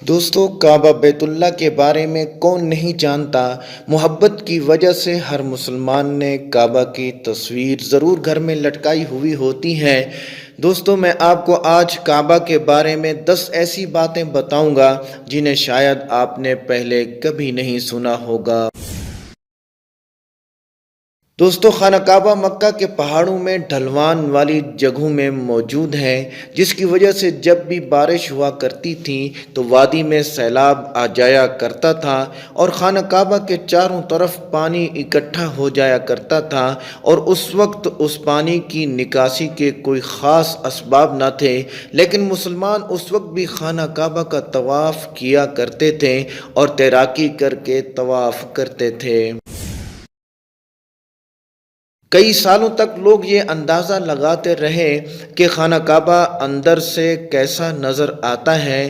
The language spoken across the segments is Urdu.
دوستو کعبہ بیت اللہ کے بارے میں کون نہیں جانتا۔ محبت کی وجہ سے ہر مسلمان نے کعبہ کی تصویر ضرور گھر میں لٹکائی ہوئی ہوتی ہے۔ دوستو میں آپ کو آج کعبہ کے بارے میں 10 ایسی باتیں بتاؤں گا جنہیں شاید آپ نے پہلے کبھی نہیں سنا ہوگا۔ دوستو خانہ کعبہ مکہ کے پہاڑوں میں ڈھلوان والی جگہوں میں موجود ہے، جس کی وجہ سے جب بھی بارش ہوا کرتی تھی تو وادی میں سیلاب آ جایا کرتا تھا اور خانہ کعبہ کے چاروں طرف پانی اکٹھا ہو جایا کرتا تھا، اور اس وقت اس پانی کی نکاسی کے کوئی خاص اسباب نہ تھے، لیکن مسلمان اس وقت بھی خانہ کعبہ کا طواف کیا کرتے تھے اور تیراکی کر کے طواف کرتے تھے۔ کئی سالوں تک لوگ یہ اندازہ لگاتے رہے کہ خانہ کعبہ اندر سے کیسا نظر آتا ہے۔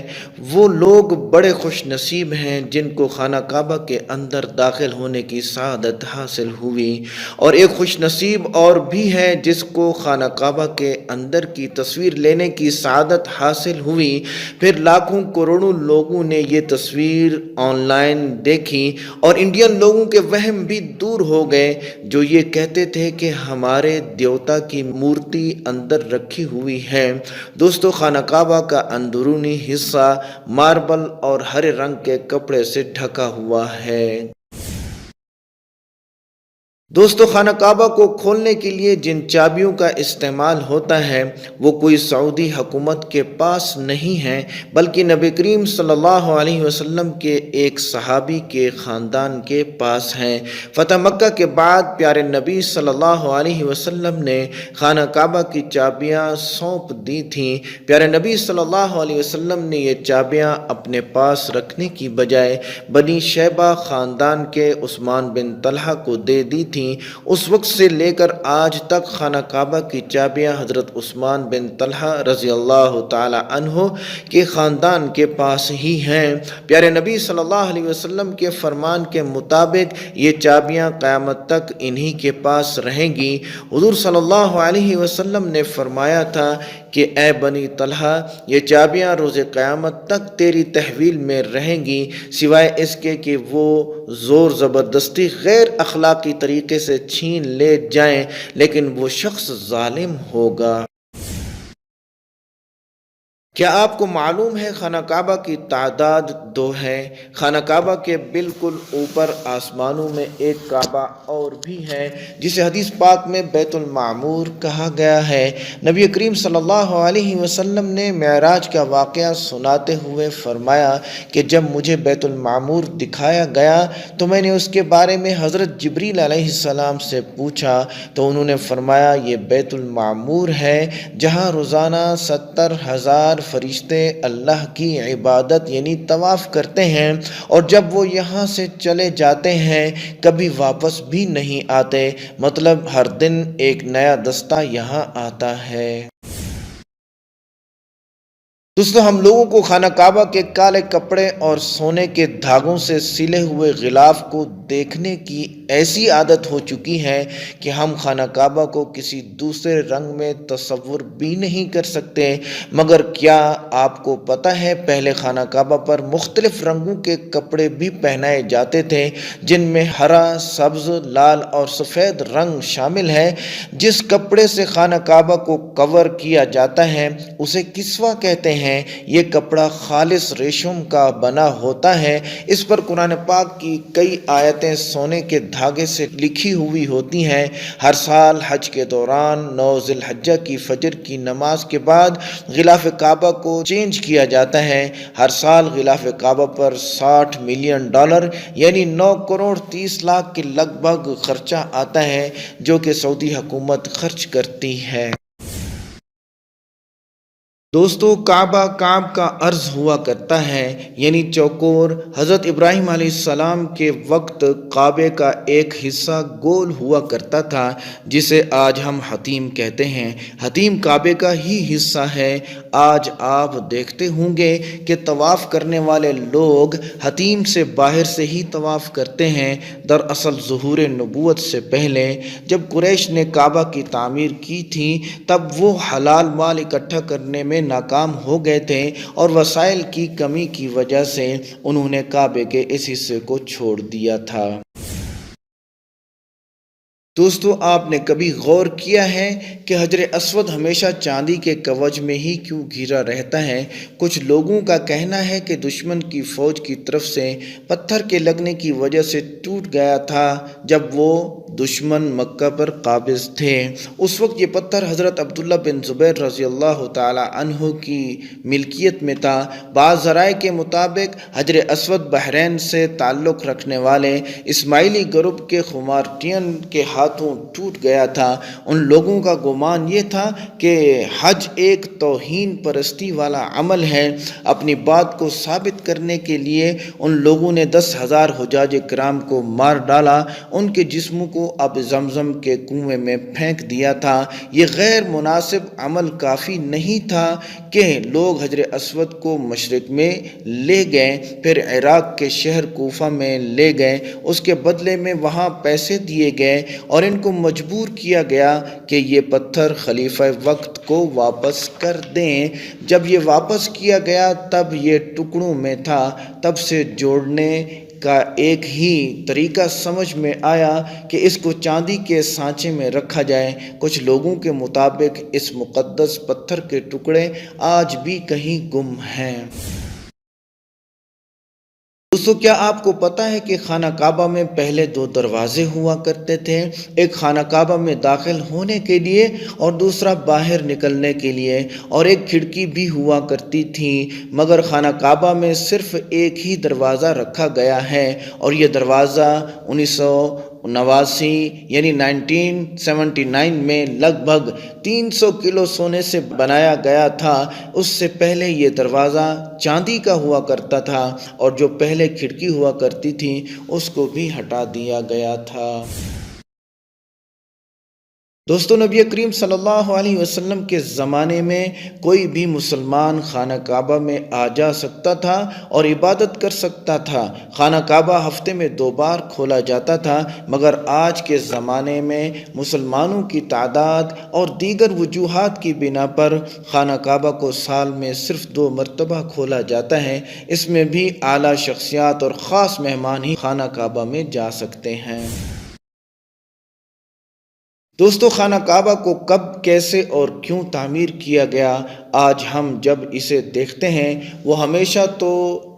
وہ لوگ بڑے خوش نصیب ہیں جن کو خانہ کعبہ کے اندر داخل ہونے کی سعادت حاصل ہوئی، اور ایک خوش نصیب اور بھی ہے جس کو خانہ کعبہ کے اندر کی تصویر لینے کی سعادت حاصل ہوئی۔ پھر لاکھوں کروڑوں لوگوں نے یہ تصویر آن لائن دیکھی اور انڈین لوگوں کے وہم بھی دور ہو گئے جو یہ کہتے تھے کہ ہمارے دیوتا کی مورتی اندر رکھی ہوئی ہے۔ دوستو خانہ کعبہ کا اندرونی حصہ ماربل اور ہرے رنگ کے کپڑے سے ڈھکا ہوا ہے۔ دوستو خانہ کعبہ کو کھولنے کے لیے جن چابیوں کا استعمال ہوتا ہے وہ کوئی سعودی حکومت کے پاس نہیں ہیں، بلکہ نبی کریم صلی اللہ علیہ وسلم کے ایک صحابی کے خاندان کے پاس ہیں۔ فتح مکہ کے بعد پیارے نبی صلی اللہ علیہ وسلم نے خانہ کعبہ کی چابیاں سونپ دی تھیں۔ پیارے نبی صلی اللہ علیہ وسلم نے یہ چابیاں اپنے پاس رکھنے کی بجائے بنی شیبہ خاندان کے عثمان بن طلحہ کو دے دی تھیں۔ اس وقت سے لے کر آج تک خانہ کعبہ کی چابیاں حضرت عثمان بن طلحہ رضی اللہ تعالی عنہ کے خاندان کے پاس ہی ہیں۔ پیارے نبی صلی اللہ علیہ وسلم کے فرمان کے مطابق یہ چابیاں قیامت تک انہی کے پاس رہیں گی۔ حضور صلی اللہ علیہ وسلم نے فرمایا تھا کہ اے بنی طلحہ، یہ چابیاں روز قیامت تک تیری تحویل میں رہیں گی، سوائے اس کے کہ وہ زور زبردستی غیر اخلاقی طریقے سے چھین لے جائیں، لیکن وہ شخص ظالم ہوگا۔ کیا آپ کو معلوم ہے خانہ کعبہ کی تعداد 2 ہے؟ خانہ کعبہ کے بالکل اوپر آسمانوں میں ایک کعبہ اور بھی ہے جسے حدیث پاک میں بیت المعمور کہا گیا ہے۔ نبی کریم صلی اللہ علیہ وسلم نے معراج کا واقعہ سناتے ہوئے فرمایا کہ جب مجھے بیت المعمور دکھایا گیا تو میں نے اس کے بارے میں حضرت جبریل علیہ السلام سے پوچھا تو انہوں نے فرمایا یہ بیت المعمور ہے جہاں روزانہ 70,000 فرشتے اللہ کی عبادت یعنی طواف کرتے ہیں، اور جب وہ یہاں سے چلے جاتے ہیں کبھی واپس بھی نہیں آتے، مطلب ہر دن ایک نیا دستہ یہاں آتا ہے۔ دوستو ہم لوگوں کو خانہ کعبہ کے کالے کپڑے اور سونے کے دھاگوں سے سلے ہوئے غلاف کو دیکھنے کی ایسی عادت ہو چکی ہے کہ ہم خانہ کعبہ کو کسی دوسرے رنگ میں تصور بھی نہیں کر سکتے۔ مگر کیا آپ کو پتہ ہے پہلے خانہ کعبہ پر مختلف رنگوں کے کپڑے بھی پہنائے جاتے تھے، جن میں ہرا، سبز، لال اور سفید رنگ شامل ہے۔ جس کپڑے سے خانہ کعبہ کو کور کیا جاتا ہے اسے کسوہ کہتے ہیں۔ یہ کپڑا خالص ریشم کا بنا ہوتا ہے۔ اس پر قرآن پاک کی کئی آیتیں سونے کے دھاگے سے لکھی ہوئی ہوتی ہیں۔ ہر سال حج کے دوران 9 ذی الحجہ کی فجر کی نماز کے بعد غلاف کعبہ کو چینج کیا جاتا ہے۔ ہر سال غلاف کعبہ پر $60 ملین یعنی 9 کروڑ 30 لاکھ کے لگ بھگ خرچہ آتا ہے جو کہ سعودی حکومت خرچ کرتی ہے۔ دوستو کعبہ کعب کا عرض ہوا کرتا ہے یعنی چوکور۔ حضرت ابراہیم علیہ السلام کے وقت کعبے کا ایک حصہ گول ہوا کرتا تھا جسے آج ہم حتیم کہتے ہیں۔ حتیم کعبے کا ہی حصہ ہے۔ آج آپ دیکھتے ہوں گے کہ طواف کرنے والے لوگ حتیم سے باہر سے ہی طواف کرتے ہیں۔ دراصل ظہور نبوت سے پہلے جب قریش نے کعبہ کی تعمیر کی تھی تب وہ حلال مال اکٹھا کرنے میں ناکام ہو گئے تھے اور وسائل کی کمی کی وجہ سے انہوں نے کعبے کے اس حصے کو چھوڑ دیا تھا۔ دوستو، آپ نے کبھی غور کیا ہے کہ حجر اسود ہمیشہ چاندی کے کوچ میں ہی کیوں گھرا رہتا ہے؟ کچھ لوگوں کا کہنا ہے کہ دشمن کی فوج کی طرف سے پتھر کے لگنے کی وجہ سے ٹوٹ گیا تھا جب وہ دشمن مکہ پر قابض تھے۔ اس وقت یہ پتھر حضرت عبداللہ بن زبیر رضی اللہ تعالی عنہ کی ملکیت میں تھا۔ بعض ذرائع کے مطابق حجر اسود بحرین سے تعلق رکھنے والے اسماعیلی گروپ کے خمارٹین کے ہاتھوں ٹوٹ گیا تھا۔ ان لوگوں کا گمان یہ تھا کہ حج ایک توہین پرستی والا عمل ہے۔ اپنی بات کو ثابت کرنے کے لیے ان لوگوں نے 10,000 حجاج کرام کو مار ڈالا، ان کے جسموں کو اب زمزم کے کنویں میں پھینک دیا تھا۔ یہ غیر مناسب عمل کافی نہیں تھا کہ لوگ حجر اسود کو مشرق میں لے گئے، پھر عراق کے شہر کوفہ میں لے گئے، اس کے بدلے میں وہاں پیسے دیے گئے اور ان کو مجبور کیا گیا کہ یہ پتھر خلیفہ وقت کو واپس کر دیں۔ جب یہ واپس کیا گیا تب یہ ٹکڑوں میں تھا۔ تب سے جوڑنے کا ایک ہی طریقہ سمجھ میں آیا کہ اس کو چاندی کے سانچے میں رکھا جائے۔ کچھ لوگوں کے مطابق اس مقدس پتھر کے ٹکڑے آج بھی کہیں گم ہیں۔ دوستو، کیا آپ کو پتہ ہے کہ خانہ کعبہ میں پہلے 2 دروازے ہوا کرتے تھے؟ ایک خانہ کعبہ میں داخل ہونے کے لیے اور دوسرا باہر نکلنے کے لیے، اور ایک کھڑکی بھی ہوا کرتی تھی، مگر خانہ کعبہ میں صرف ایک ہی دروازہ رکھا گیا ہے، اور یہ دروازہ 1979 یعنی 1979 میں لگ بھگ 300 کلو سونے سے بنایا گیا تھا۔ اس سے پہلے یہ دروازہ چاندی کا ہوا کرتا تھا اور جو پہلے کھڑکی ہوا کرتی تھی اس کو بھی ہٹا دیا گیا تھا۔ دوستو، نبی کریم صلی اللہ علیہ وسلم کے زمانے میں کوئی بھی مسلمان خانہ کعبہ میں آ جا سکتا تھا اور عبادت کر سکتا تھا۔ خانہ کعبہ ہفتے میں 2 بار کھولا جاتا تھا، مگر آج کے زمانے میں مسلمانوں کی تعداد اور دیگر وجوہات کی بنا پر خانہ کعبہ کو سال میں صرف 2 مرتبہ کھولا جاتا ہے۔ اس میں بھی اعلیٰ شخصیات اور خاص مہمان ہی خانہ کعبہ میں جا سکتے ہیں۔ دوستو، خانہ کعبہ کو کب، کیسے اور کیوں تعمیر کیا گیا؟ آج ہم جب اسے دیکھتے ہیں وہ ہمیشہ تو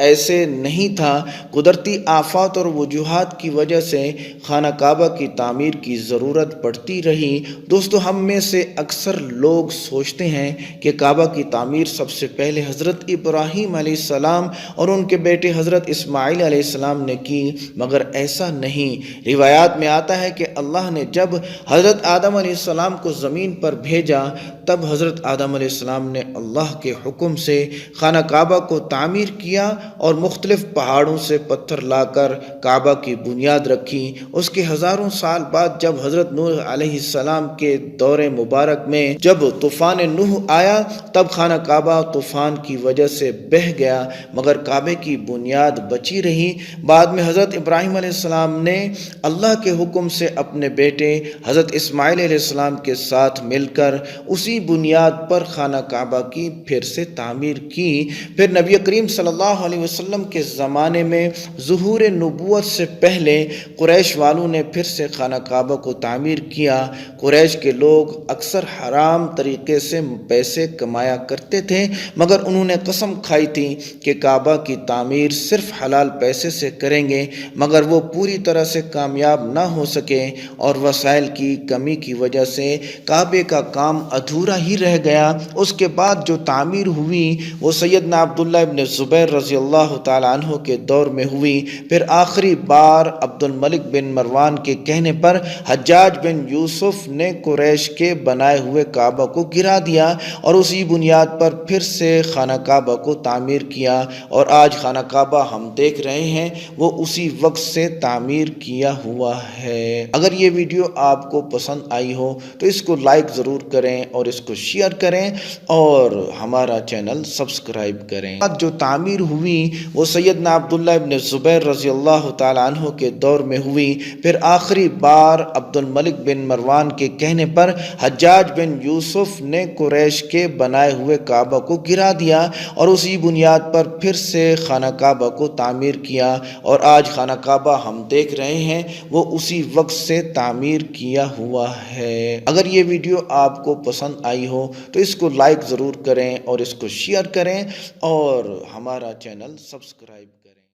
ایسے نہیں تھا۔ قدرتی آفات اور وجوہات کی وجہ سے خانہ کعبہ کی تعمیر کی ضرورت پڑتی رہی۔ دوستو، ہم میں سے اکثر لوگ سوچتے ہیں کہ کعبہ کی تعمیر سب سے پہلے حضرت ابراہیم علیہ السلام اور ان کے بیٹے حضرت اسماعیل علیہ السلام نے کی، مگر ایسا نہیں۔ روایات میں آتا ہے کہ اللہ نے جب حضرت آدم علیہ السلام کو زمین پر بھیجا تب حضرت آدم علیہ السلام نے اللہ کے حکم سے خانہ کعبہ کو تعمیر کیا اور مختلف پہاڑوں سے پتھر لا کر کعبہ کی بنیاد رکھی۔ اس کے ہزاروں سال بعد جب حضرت نوح علیہ السلام کے دور مبارک میں جب طوفان نوح آیا تب خانہ کعبہ طوفان کی وجہ سے بہہ گیا، مگر کعبے کی بنیاد بچی رہی۔ بعد میں حضرت ابراہیم علیہ السلام نے اللہ کے حکم سے اپنے بیٹے حضرت اسماعیل علیہ السلام کے ساتھ مل کر اسی بنیاد پر خانہ کعبہ کی پھر سے تعمیر کی۔ پھر نبی کریم صلی اللہ علیہ وسلم کے زمانے میں ظہور نبوت سے پہلے قریش والوں نے پھر سے خانہ کعبہ کو تعمیر کیا۔ قریش کے لوگ اکثر حرام طریقے سے پیسے کمایا کرتے تھے، مگر انہوں نے قسم کھائی تھی کہ کعبہ کی تعمیر صرف حلال پیسے سے کریں گے، مگر وہ پوری طرح سے کامیاب نہ ہو سکے اور وسائل کی کمی کی وجہ سے کعبے کا کام ادھورا ہی رہ گیا۔ اس کے بعد جو تعمیر ہوئی وہ سیدنا عبداللہ ابن زبیر رضی اللہ تعالی عنہ کے دور میں ہوئی۔ پھر آخری بار عبد الملک بن مروان کے کہنے پر حجاج بن یوسف نے قریش کے بنائے ہوئے کعبہ کو گرا دیا اور اسی بنیاد پر پھر سے خانہ کعبہ کو تعمیر کیا، اور آج خانہ کعبہ ہم دیکھ رہے ہیں وہ اسی وقت سے تعمیر کیا ہوا ہے۔ اگر یہ ویڈیو آپ کو پسند پسند آئی ہو تو اس کو لائک ضرور کریں اور اس کو شیئر کریں اور ہمارا چینل سبسکرائب کریں۔ جو تعمیر ہوئی وہ سیدنا عبداللہ ابن زبیر رضی اللہ تعالیٰ عنہ کے دور میں ہوئی، پھر آخری بار عبد الملک بن مروان کے کہنے پر حجاج بن یوسف نے قریش کے بنائے ہوئے کعبہ کو گرا دیا اور اسی بنیاد پر پھر سے خانہ کعبہ کو تعمیر کیا، اور آج خانہ کعبہ ہم دیکھ رہے ہیں وہ اسی وقت سے تعمیر کیا ہوا ہے۔ اگر یہ ویڈیو آپ کو پسند آئی ہو تو اس کو لائک ضرور کریں اور اس کو شیئر کریں اور ہمارا چینل سبسکرائب کریں۔